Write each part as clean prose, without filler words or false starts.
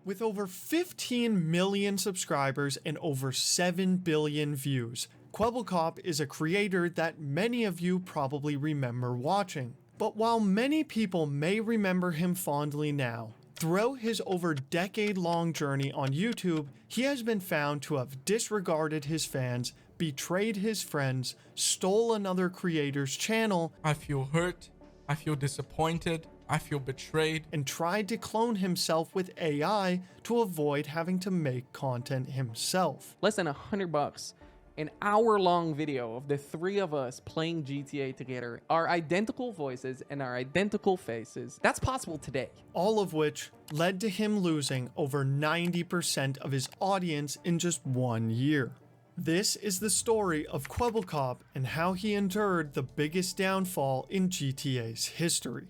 With over 15 million subscribers and over 7 billion views, Kwebbelkop is a creator that many of you probably remember watching. But while many people may remember him fondly now, throughout his over decade-long journey on YouTube, he has been found to have disregarded his fans, betrayed his friends, stole another creator's channel, I feel hurt, I feel disappointed, I feel betrayed, and tried to clone himself with AI to avoid having to make content himself. Less than $100. An hour-long video of the three of us playing GTA together, our identical voices and our identical faces. That's possible today. All of which led to him losing over 90% of his audience in just 1 year. This is the story of Kwebbelkop and how he endured the biggest downfall in GTA's history.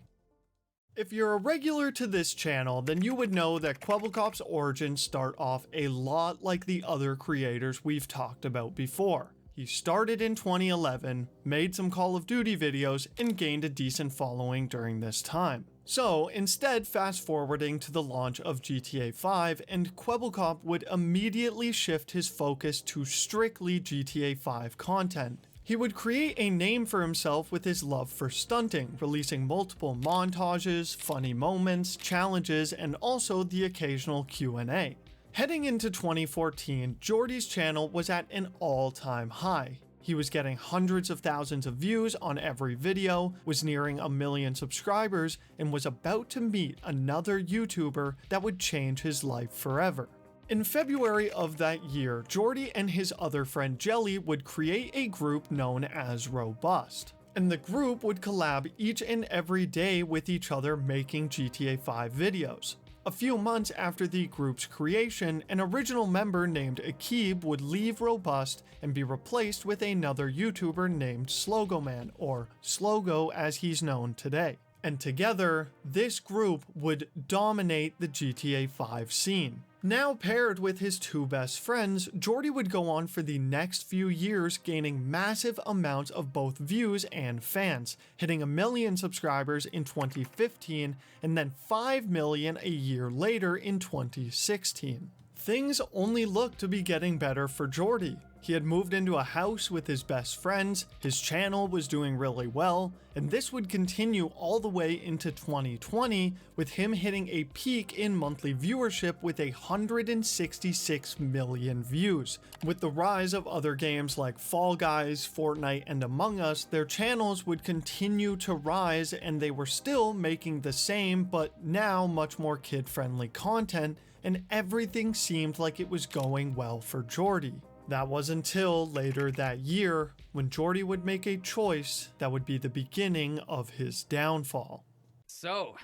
If you're a regular to this channel, then you would know that Kwebbelkop's origins start off a lot like the other creators we've talked about before. He started in 2011, made some Call of Duty videos, and gained a decent following during this time. So instead, fast forwarding to the launch of GTA 5, and Kwebbelkop would immediately shift his focus to strictly GTA 5 content. He would create a name for himself with his love for stunting, releasing multiple montages, funny moments, challenges, and also the occasional Q&A. Heading into 2014, Jordy's channel was at an all-time high. He was getting hundreds of thousands of views on every video, was nearing 1 million subscribers, and was about to meet another YouTuber that would change his life forever. In February of that year, Jordy and his other friend Jelly would create a group known as Robust. And the group would collab each and every day with each other making GTA 5 videos. A few months after the group's creation, an original member named Akib would leave Robust and be replaced with another YouTuber named Slogo, or Slogo as he's known today. And together, this group would dominate the GTA 5 scene. Now paired with his two best friends, Jordy would go on for the next few years, gaining massive amounts of both views and fans, hitting 1 million subscribers in 2015 and then 5 million a year later in 2016. Things only looked to be getting better for Jordy. He had moved into a house with his best friends, his channel was doing really well, and this would continue all the way into 2020 with him hitting a peak in monthly viewership with 166 million views. With the rise of other games like Fall Guys, Fortnite, and Among Us, their channels would continue to rise and they were still making the same but now much more kid-friendly content, and everything seemed like it was going well for Jordy. That was until later that year, when Jordy would make a choice that would be the beginning of his downfall. So,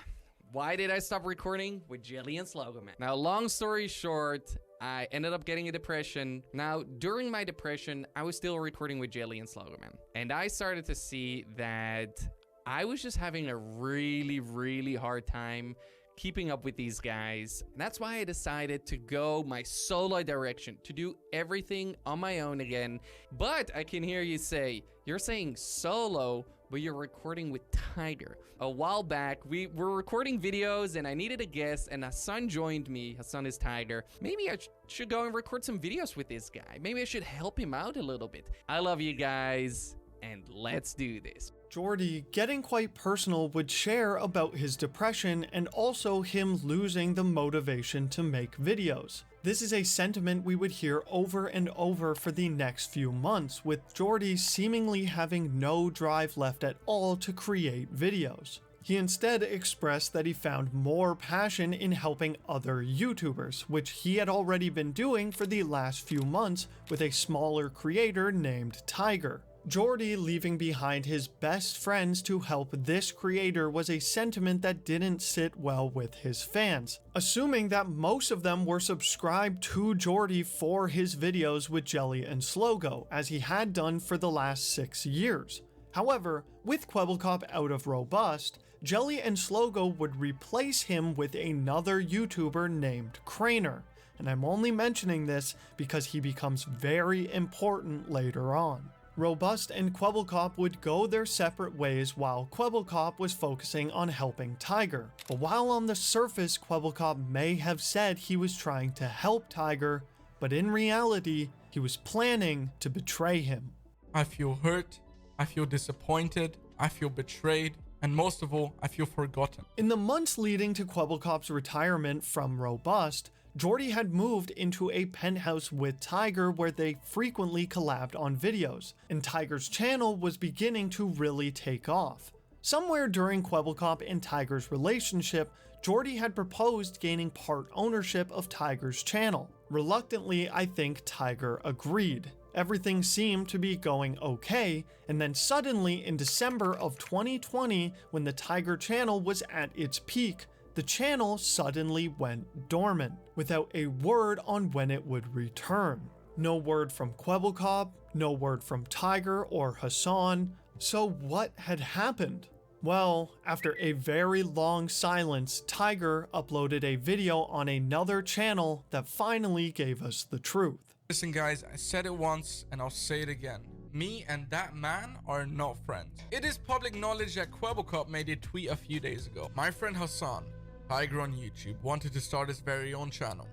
why did I stop recording with Jelly and Slogo, man? Now, long story short, I ended up getting a depression. Now, during my depression, I was still recording with Jelly and Slogo, man. And I started to see that I was just having a really hard time keeping up with these guys. And that's why I decided to go my solo direction, to do everything on my own again. But I can hear you say, you're saying solo, but you're recording with Tiger. A while back, we were recording videos and I needed a guest and Hassan joined me. Hassan is Tiger. Maybe I should go and record some videos with this guy. Maybe I should help him out a little bit. I love you guys and let's do this. Jordy, getting quite personal, would share about his depression and also him losing the motivation to make videos. This is a sentiment we would hear over and over for the next few months, with Jordy seemingly having no drive left at all to create videos. He instead expressed that he found more passion in helping other YouTubers, which he had already been doing for the last few months with a smaller creator named Tiger. Jordy leaving behind his best friends to help this creator was a sentiment that didn't sit well with his fans, assuming that most of them were subscribed to Jordy for his videos with Jelly and Slogo, as he had done for the last 6 years. However, with Kwebbelkop out of Robust, Jelly and Slogo would replace him with another YouTuber named Craner, and I'm only mentioning this because he becomes very important later on. Robust and Kwebbelkop would go their separate ways while Kwebbelkop was focusing on helping Tiger. But while on the surface Kwebbelkop may have said he was trying to help Tiger, but in reality he was planning to betray him. I feel hurt, I feel disappointed, I feel betrayed, and most of all, I feel forgotten. In the months leading to Kwebbelkop's retirement from Robust, Jordy had moved into a penthouse with Tiger where they frequently collabed on videos, and Tiger's channel was beginning to really take off. Somewhere during Kwebbelkop and Tiger's relationship, Jordy had proposed gaining part ownership of Tiger's channel. Reluctantly, I think Tiger agreed. Everything seemed to be going okay, and then suddenly in December of 2020, when the Tiger channel was at its peak, the channel suddenly went dormant, without a word on when it would return. No word from Kwebbelkop, no word from Tiger or Hassan. So what had happened? Well, after a very long silence, Tiger uploaded a video on another channel that finally gave us the truth. Listen guys, I said it once and I'll say it again. Me and that man are not friends. It is public knowledge that Kwebbelkop made a tweet a few days ago. My friend Hassan, Tiger on YouTube, wanted to start his very own channel.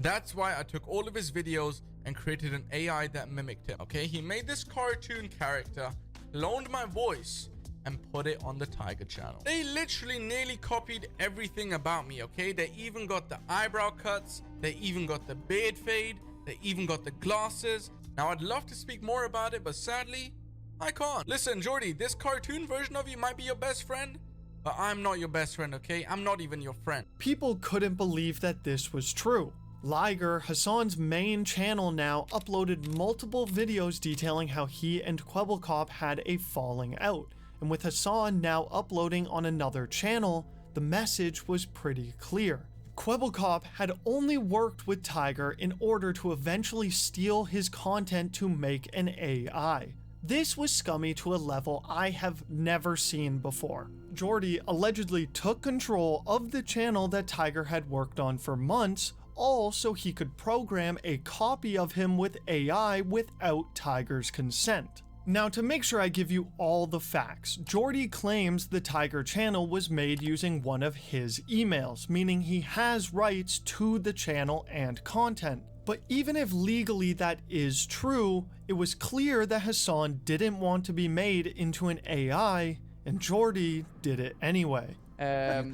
That's why I took all of his videos and created an AI that mimicked him. Okay, he made this cartoon character, cloned my voice, and put it on the Tiger channel. They literally nearly copied everything about me, okay? They even got the eyebrow cuts, they even got the beard fade, they even got the glasses. Now I'd love to speak more about it, but sadly, I can't. Listen, Jordy, this cartoon version of you might be your best friend, but I'm not your best friend, okay? I'm not even your friend. People couldn't believe that this was true. Liger, Hassan's main channel now, uploaded multiple videos detailing how he and Kwebbelkop had a falling out. And with Hassan now uploading on another channel, the message was pretty clear. Kwebbelkop had only worked with Tiger in order to eventually steal his content to make an AI. This was scummy to a level I have never seen before. Jordy allegedly took control of the channel that Tiger had worked on for months, all so he could program a copy of him with AI without Tiger's consent. Now, to make sure I give you all the facts, Jordy claims the Tiger channel was made using one of his emails, meaning he has rights to the channel and content. But even if legally that is true, it was clear that Hassan didn't want to be made into an AI, and Jordy did it anyway. You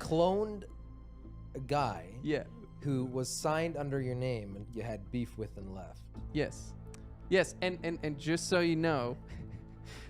cloned a guy Yeah. who was signed under your name and you had beef with and left. Yes. Yes, and just so you know,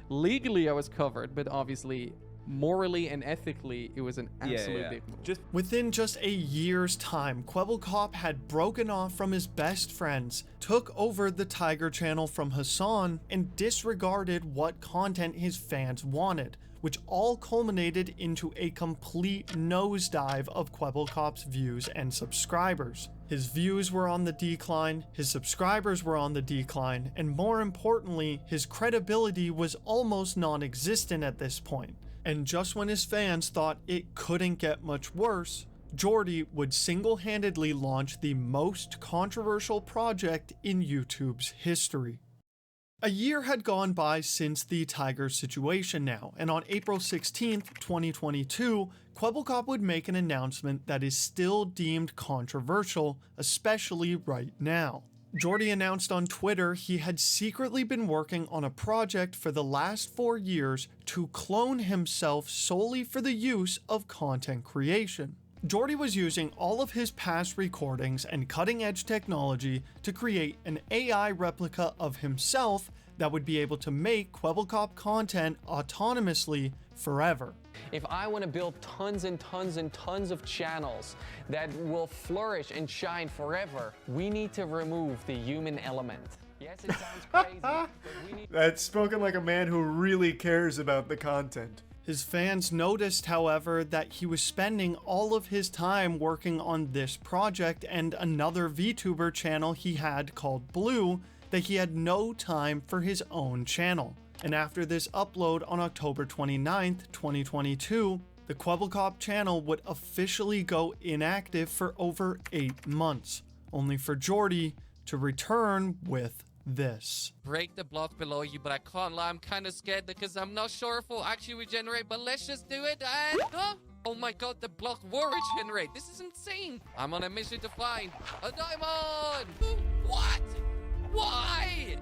legally I was covered, but obviously morally and ethically it was an absolute dick move. Within just a year's time, Kwebbelkop had broken off from his best friends, took over the Tiger channel from Hassan, and disregarded what content his fans wanted, which all culminated into a complete nosedive of Kwebbelkop's views and subscribers. His views were on the decline, his subscribers were on the decline, and more importantly, his credibility was almost non-existent at this point. And just when his fans thought it couldn't get much worse, Jordy would single-handedly launch the most controversial project in YouTube's history. A year had gone by since the Tiger situation now, and on April 16th, 2022, Kwebbelkop would make an announcement that is still deemed controversial, especially right now. Jordy announced on Twitter he had secretly been working on a project for the last 4 years to clone himself solely for the use of content creation. Jordy was using all of his past recordings and cutting-edge technology to create an AI replica of himself that would be able to make Kwebbelkop content autonomously forever. If I want to build tons and tons and tons of channels that will flourish and shine forever, we need to remove the human element. Yes, it sounds crazy, but we need... That's spoken like a man who really cares about the content. His fans noticed, however, that he was spending all of his time working on this project and another VTuber channel he had called Blue, that he had no time for his own channel. And after this upload on October 29th, 2022, the Kwebbelkop channel would officially go inactive for over 8 months, only for Jordy to return with this. Break the block below you, but I can't lie, I'm kind of scared because I'm not sure if we'll actually regenerate, but let's just do it and... Oh my god, the block will regenerate. This is insane. I'm on a mission to find a diamond. What? Why?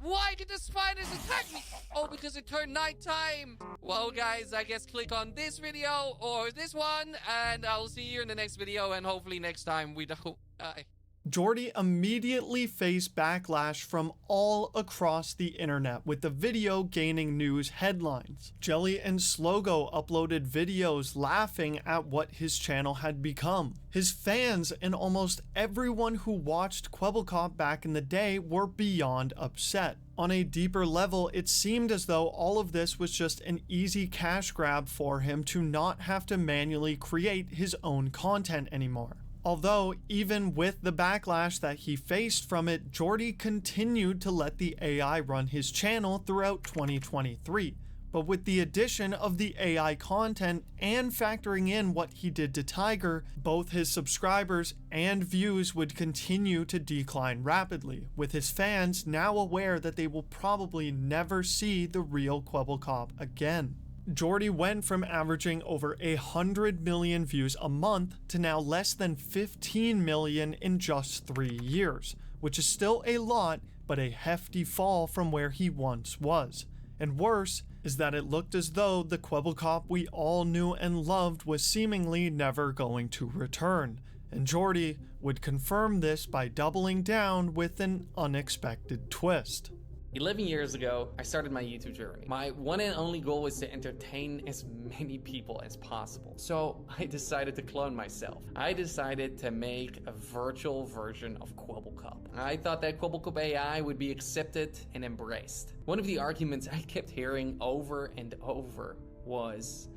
Why did the spiders attack me? Oh, because it turned nighttime. Well, guys, I guess click on this video or this one, and I'll see you in the next video, and hopefully next time we don't die. Jordy immediately faced backlash from all across the internet, with the video gaining news headlines. Jelly and Slogo uploaded videos laughing at what his channel had become. His fans and almost everyone who watched Kwebbelkop back in the day were beyond upset. On a deeper level, it seemed as though all of this was just an easy cash grab for him to not have to manually create his own content anymore. Although, even with the backlash that he faced from it, Jordy continued to let the AI run his channel throughout 2023. But with the addition of the AI content and factoring in what he did to Tiger, both his subscribers and views would continue to decline rapidly, with his fans now aware that they will probably never see the real Kwebbelkop again. Jordy went from averaging over 100 million views a month to now less than 15 million in just 3 years, which is still a lot, but a hefty fall from where he once was. And worse is that it looked as though the Kwebbelkop we all knew and loved was seemingly never going to return, and Jordy would confirm this by doubling down with an unexpected twist. 11 years ago, I started my YouTube journey. My one and only goal was to entertain as many people as possible. So I decided to clone myself. I decided to make a virtual version of Kwebbelkop. I thought that Kwebbelkop AI would be accepted and embraced. One of the arguments I kept hearing over and over was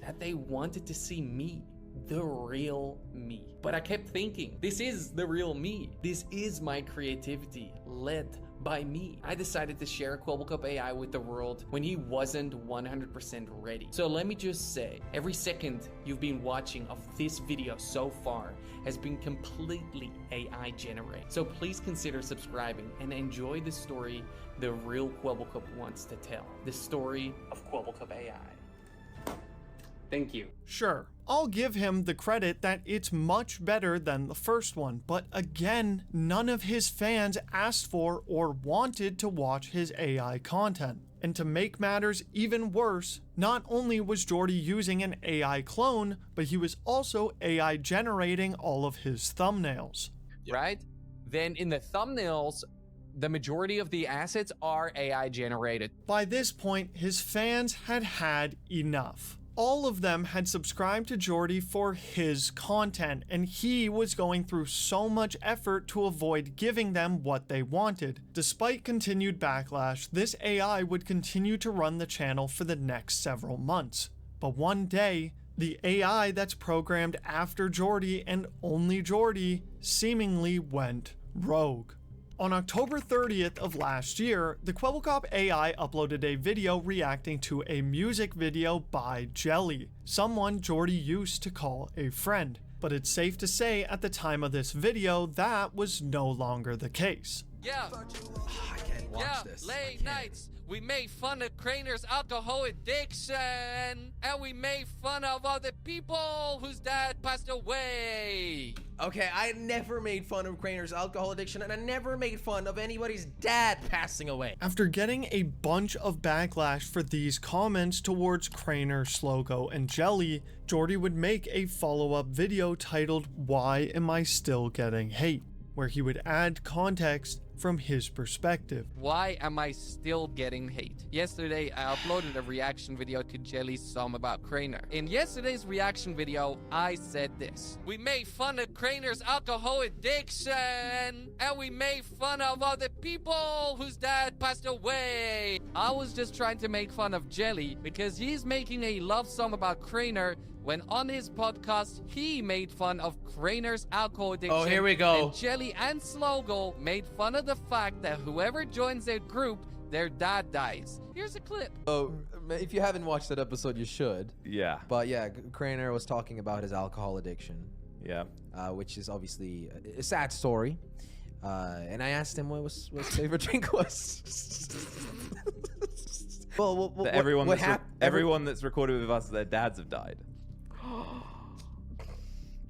that they wanted to see me, the real me. But I kept thinking, this is the real me. This is my creativity led by me. I decided to share Kwebbelkop AI with the world when he wasn't 100% ready. So let me just say, every second you've been watching of this video so far has been completely AI generated. So please consider subscribing and enjoy the story the real Kwebbelkop wants to tell. The story of Kwebbelkop AI. Thank you. Sure, I'll give him the credit that it's much better than the first one, but again, none of his fans asked for or wanted to watch his AI content. And to make matters even worse, not only was Jordy using an AI clone, but he was also AI generating all of his thumbnails. Right? Then in the thumbnails, the majority of the assets are AI generated. By this point, his fans had had enough. All of them had subscribed to Jordy for his content, and he was going through so much effort to avoid giving them what they wanted. Despite continued backlash, this AI would continue to run the channel for the next several months. But one day, the AI that's programmed after Jordy and only Jordy seemingly went rogue. On October 30th of last year, the Kwebbelkop AI uploaded a video reacting to a music video by Jelly, someone Jordy used to call a friend. But it's safe to say at the time of this video, that was no longer the case. Yeah. I can't watch this. Late nights. We made fun of Krainer's alcohol addiction, and we made fun of other people whose dad passed away. Okay, I never made fun of Krainer's alcohol addiction, and I never made fun of anybody's dad passing away. After getting a bunch of backlash for these comments towards Krainer, Slogo, and Jelly, Jordy would make a follow-up video titled "Why Am I Still Getting Hate?", where he would add context from his perspective. Why am I still getting hate? Yesterday, I uploaded a reaction video to Jelly's song about Krainer. In yesterday's reaction video, I said this. We made fun of Krainer's alcohol addiction, and we made fun of other people whose dad passed away. I was just trying to make fun of Jelly because he's making a love song about Krainer when on his podcast, he made fun of Krainer's alcohol addiction. Oh, here we go. And Jelly and Slogo made fun of the fact that whoever joins their group, their dad dies. Here's a clip. Oh, if you haven't watched that episode, you should. Yeah. But yeah, Krainer was talking about his alcohol addiction. Yeah. Which is obviously a sad story. And I asked him what his favorite drink was. Well, everyone that's recorded with us, their dads have died.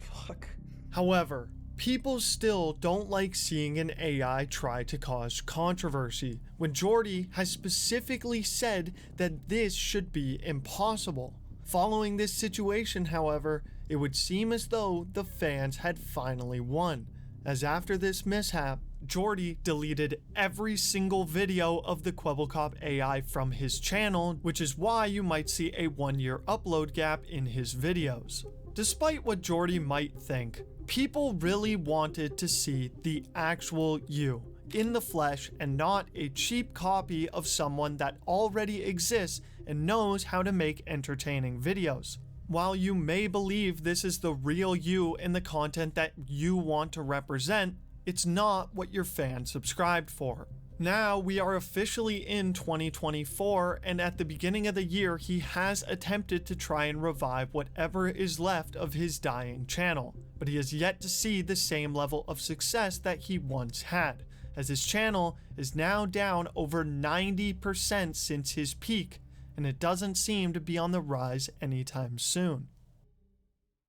Fuck. However, people still don't like seeing an AI try to cause controversy, when Jordy has specifically said that this should be impossible. Following this situation, however, it would seem as though the fans had finally won, as after this mishap, Jordy deleted every single video of the Kwebbelkop AI from his channel, which is why you might see a 1-year upload gap in his videos. Despite what Jordy might think, people really wanted to see the actual you in the flesh and not a cheap copy of someone that already exists and knows how to make entertaining videos. While you may believe this is the real you and the content that you want to represent, it's not what your fans subscribed for. Now we are officially in 2024, and at the beginning of the year he has attempted to try and revive whatever is left of his dying channel, but he has yet to see the same level of success that he once had, as his channel is now down over 90% since his peak, and it doesn't seem to be on the rise anytime soon.